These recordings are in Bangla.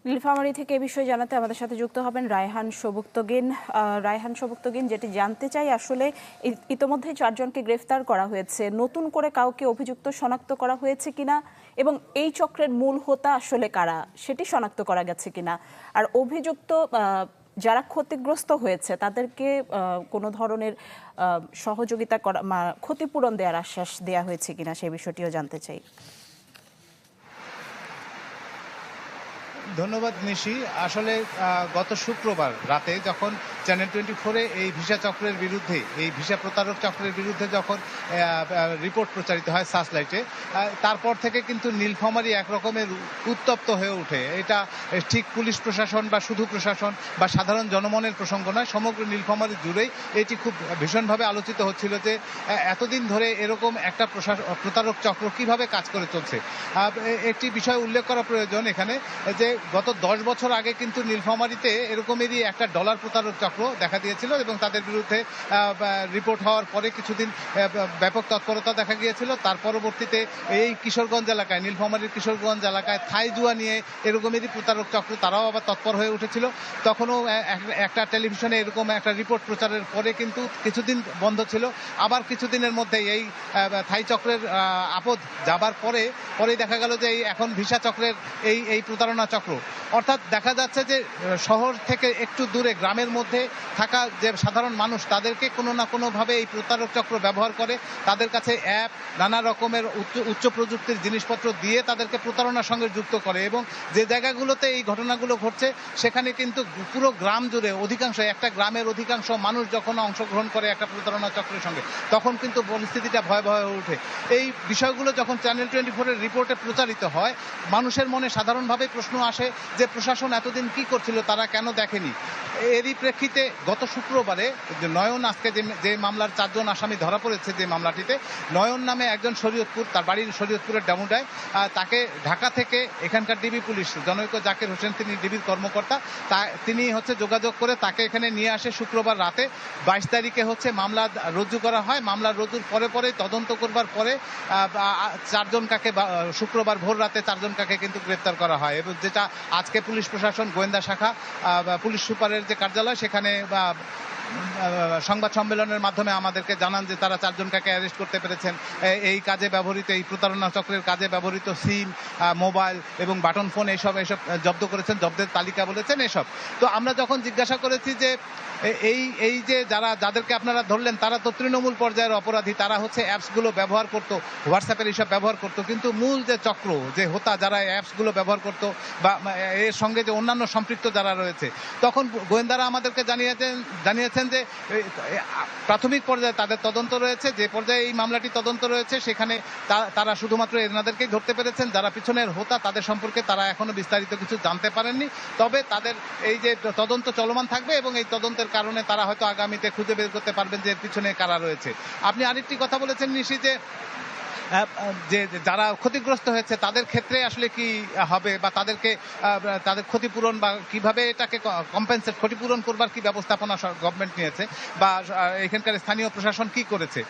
নীলফামারী থেকে এ বিষয়ে জানাতে আমাদের সাথে যুক্ত হবেন রায়হান সবুক্তগিন। রায়হান সবুক্তগিন, যেটি জানতে চাই আসলে ইতোমধ্যে 4 জনকে গ্রেফতার করা হয়েছে, নতুন করে কাউকে অভিযুক্ত শনাক্ত করা হয়েছে কিনা এবং এই চক্রের মূল হোতা আসলে কারা সেটি শনাক্ত করা গেছে কিনা, আর অভিযুক্ত যারা ক্ষতিগ্রস্ত হয়েছে তাদেরকে কোনো ধরনের সহযোগিতা করা, ক্ষতিপূরণ দেওয়ার আশ্বাস দেওয়া হয়েছে কিনা সেই বিষয়টিও জানতে চাই। ধন্যবাদ নিশি। আসলে গত শুক্রবার রাতে যখন চ্যানেল 24-এ এই ভিসা চক্রের বিরুদ্ধে, এই ভিসা প্রতারক চক্রের বিরুদ্ধে যখন রিপোর্ট প্রচারিত হয় সার্চলাইটে, তারপর থেকে কিন্তু নীলফামারী একরকমের উত্তপ্ত হয়ে ওঠে। এটা ঠিক পুলিশ প্রশাসন বা শুধু প্রশাসন বা সাধারণ জনমনের প্রসঙ্গ নয়, সমগ্র নীলফামারী জুড়েই এটি খুব ভীষণভাবে আলোচিত হচ্ছিল যে এতদিন ধরে এরকম একটা প্রতারক চক্র কিভাবে কাজ করে চলছে। একটি বিষয় উল্লেখ করা প্রয়োজন এখানে যে গত 10 বছর আগে কিন্তু নীলফামারীতে এরকমেরই একটা ডলার প্রতারক চক্র দেখা দিয়েছিল এবং তাদের বিরুদ্ধে রিপোর্ট হওয়ার পরে কিছুদিন ব্যাপক তৎপরতা দেখা গিয়েছিল। তার পরবর্তীতে এই কিশোরগঞ্জ এলাকায়, নীলফামারীর কিশোরগঞ্জ এলাকায় থাই জুয়া নিয়ে এরকমেরই প্রতারক চক্র, তারাও আবার তৎপর হয়ে উঠেছিল। তখনও একটা টেলিভিশনে এরকম একটা রিপোর্ট প্রচারের পরে কিন্তু কিছুদিন বন্ধ ছিল। আবার কিছুদিনের মধ্যে এই থাই চক্রের আপদ যাবার পরেই দেখা গেল যে এখন ভিসা চক্রের এই প্রতারণা চক্র, অর্থাৎ দেখা যাচ্ছে যে শহর থেকে একটু দূরে গ্রামের মধ্যে থাকা যে সাধারণ মানুষ, তাদেরকে কোনো না কোনোভাবে এই প্রতারক চক্র ব্যবহার করে, তাদের কাছে অ্যাপ, নানা রকমের উচ্চ প্রযুক্তির জিনিসপত্র দিয়ে তাদেরকে প্রতারণার সঙ্গে যুক্ত করে। এবং যে জায়গাগুলোতে এই ঘটনাগুলো ঘটছে সেখানে কিন্তু পুরো গ্রাম জুড়ে একটা গ্রামের অধিকাংশ মানুষ যখন অংশগ্রহণ করে একটা প্রতারণা চক্রের সঙ্গে, তখন কিন্তু পরিস্থিতিটা ভয়াবহ হয়ে ওঠে। এই বিষয়গুলো যখন চ্যানেল 24-এর রিপোর্টে প্রচারিত হয়, মানুষের মনে সাধারণভাবে প্রশ্ন আসে যে প্রশাসন এতদিন কি করছিল, তারা কেন দেখেনি। এরই প্রেক্ষিতে গত শুক্রবারে নয়ন, আজকে যে মামলার 4 জন আসামি ধরা পড়েছে, যে মামলাটিতে নয়ন নামে একজন শরীয়তপুর, তার বাড়ির শরীয়তপুরের ডামুডায়, তাকে ঢাকা থেকে এখানকার ডিবি পুলিশ জনৈক জাকির হোসেন, তিনি ডিবির কর্মকর্তা, তিনি যোগাযোগ করে তাকে এখানে নিয়ে আসে শুক্রবার রাতে। 22 তারিখে মামলা রুজু করা হয়। মামলা রুজুর পরে তদন্ত করবার পরে 4 জন কাকে শুক্রবার ভোর রাতে 4 জন কাকে কিন্তু গ্রেপ্তার করা হয়। এবং যেটা আজকে পুলিশ প্রশাসন গোয়েন্দা শাখা, পুলিশ সুপারের যে কার্যালয়, সেখানে সংবাদ সম্মেলনের মাধ্যমে আমাদেরকে জানান যে তারা 4 জনকে অ্যারেস্ট করতে পেরেছেন। এই কাজে ব্যবহৃত, এই প্রতারণা চক্রের কাজে ব্যবহৃত সিম, মোবাইল এবং বাটন ফোন এইসব জব্দ করেছেন, জব্দের তালিকা বলেছেন এসব। তো আমরা যখন জিজ্ঞাসা করেছি যে এই যে যাদেরকে আপনারা ধরলেন, তারা তো তৃণমূল পর্যায়ের অপরাধী, তারা অ্যাপসগুলো ব্যবহার করতো, হোয়াটসঅ্যাপের এইসব ব্যবহার করতো, কিন্তু মূল যে চক্র, যে হোতা, যারা অ্যাপসগুলো ব্যবহার করতো বা এর সঙ্গে যে অন্যান্য সম্পৃক্ত যারা রয়েছে, তখন গোয়েন্দারা আমাদেরকে জানিয়েছেন যে প্রাথমিক পর্যায়ে তাদের তদন্ত রয়েছে। যে পর্যায়ে এই মামলাটি তদন্ত রয়েছে সেখানে তারা শুধুমাত্র এনাদেরকেই ধরতে পেরেছেন। যারা পিছনের হোতা, তাদের সম্পর্কে তারা এখনো বিস্তারিত কিছু জানতে পারেননি। তবে তাদের এই যে তদন্ত চলমান থাকবে এবং এই তদন্তের কারণে তারা হয়তো আগামীতে খুঁজে বের করতে পারবেন যে পিছনে কারা রয়েছে। আপনি আরেকটি কথা বলেছেন নিশি, যে যারা ক্ষতিগ্রস্ত হয়েছে তাদের ক্ষেত্রে আসলে কি হবে, বা তাদের ক্ষতিপূরণ বা কিভাবে এটাকে কম্পেনসেট, ক্ষতিপূরণ করবার কি ব্যবস্থাপনা গভর্নমেন্ট নিয়েছে বা এখানকার স্থানীয় প্রশাসন কি করেছে।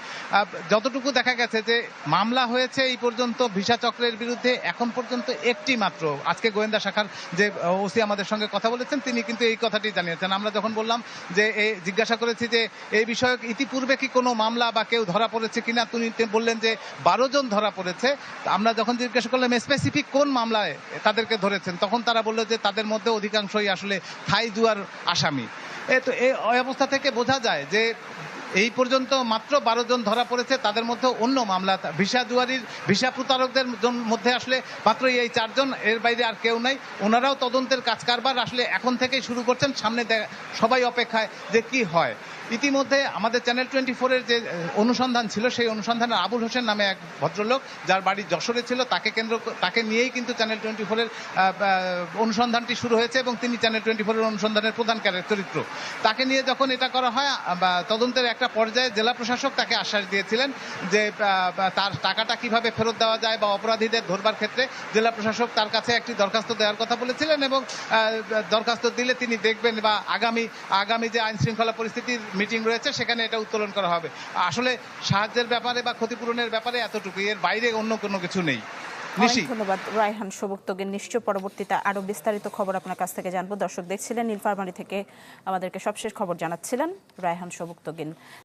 যতটুকু দেখা গেছে যে মামলা হয়েছে এই পর্যন্ত ভিসা চক্রের বিরুদ্ধে এখন পর্যন্ত একটি মাত্র। আজকে গোয়েন্দা শাখার যে ওসি আমাদের সঙ্গে কথা বলেছেন, তিনি কিন্তু এই কথাটি জানিয়েছেন। আমরা যখন বললাম যে জিজ্ঞাসা করেছি যে এই বিষয়ে ইতিপূর্বে কি কোনো মামলা বা কেউ ধরা পড়েছে কিনা, তিনি বললেন যে 12 জন ধরা পড়েছে। আমরা যখন জিজ্ঞাসা করলাম স্পেসিফিক কোন মামলায় তাদেরকে ধরেছেন, তখন তারা বলল যে তাদের মধ্যে অধিকাংশই আসলে থাই জুয়ার আসামি। তো এই অবস্থা থেকে বোঝা যায় যে এই পর্যন্ত মাত্র 12 জন ধরা পড়েছে, তাদের মধ্যে অন্য মামলা ভিসা জুয়ারির, ভিসা প্রতারকদের মধ্যে আসলে মাত্র এই 4 জন, এর বাইরে আর কেউ নাই। ওনারাও তদন্তের কাজ কারবার আসলে এখন থেকেই শুরু করছেন। সামনে সবাই অপেক্ষায় যে কি হয়। ইতিমধ্যে আমাদের চ্যানেল 24-এর যে অনুসন্ধান ছিল, সেই অনুসন্ধানে আবুল হোসেন নামে এক ভদ্রলোক, যার বাড়ি যশোরে ছিল, তাকে নিয়েই কিন্তু চ্যানেল 24-এর অনুসন্ধানটি শুরু হয়েছে এবং তিনি চ্যানেল 24-এর অনুসন্ধানের প্রধান চরিত্র। তাকে নিয়ে যখন এটা করা হয়, তদন্তের একটা পর্যায়ে জেলা প্রশাসক তাকে আশ্বাস দিয়েছিলেন যে তার টাকাটা কিভাবে ফেরত দেওয়া যায় বা অপরাধীদের ধরবার ক্ষেত্রে জেলা প্রশাসক তার কাছে একটি দরখাস্ত দেওয়ার কথা বলেছিলেন এবং দরখাস্ত দিলে তিনি দেখবেন বা আগামী যে আইন শৃঙ্খলা পরিস্থিতির মিটিং রয়েছে সেখানে এটা উত্তোলন করা হবে। আসলে সাহায্যের ব্যাপারে বা ক্ষতিপূরণের ব্যাপারে এতটুকু, এর বাইরে অন্য কোনো কিছু নেই। নিশি। ধন্যবাদ রায়হান সবুক্তগিন। নিশ্চয় পরবর্তীতে আরো বিস্তারিত খবর আপনার কাছ থেকে জানবো। দর্শক দেখছিলেন নীলফামারী থেকে আমাদেরকে সবশেষ খবর জানাচ্ছিলেন রায়হান সবুক্তগিন।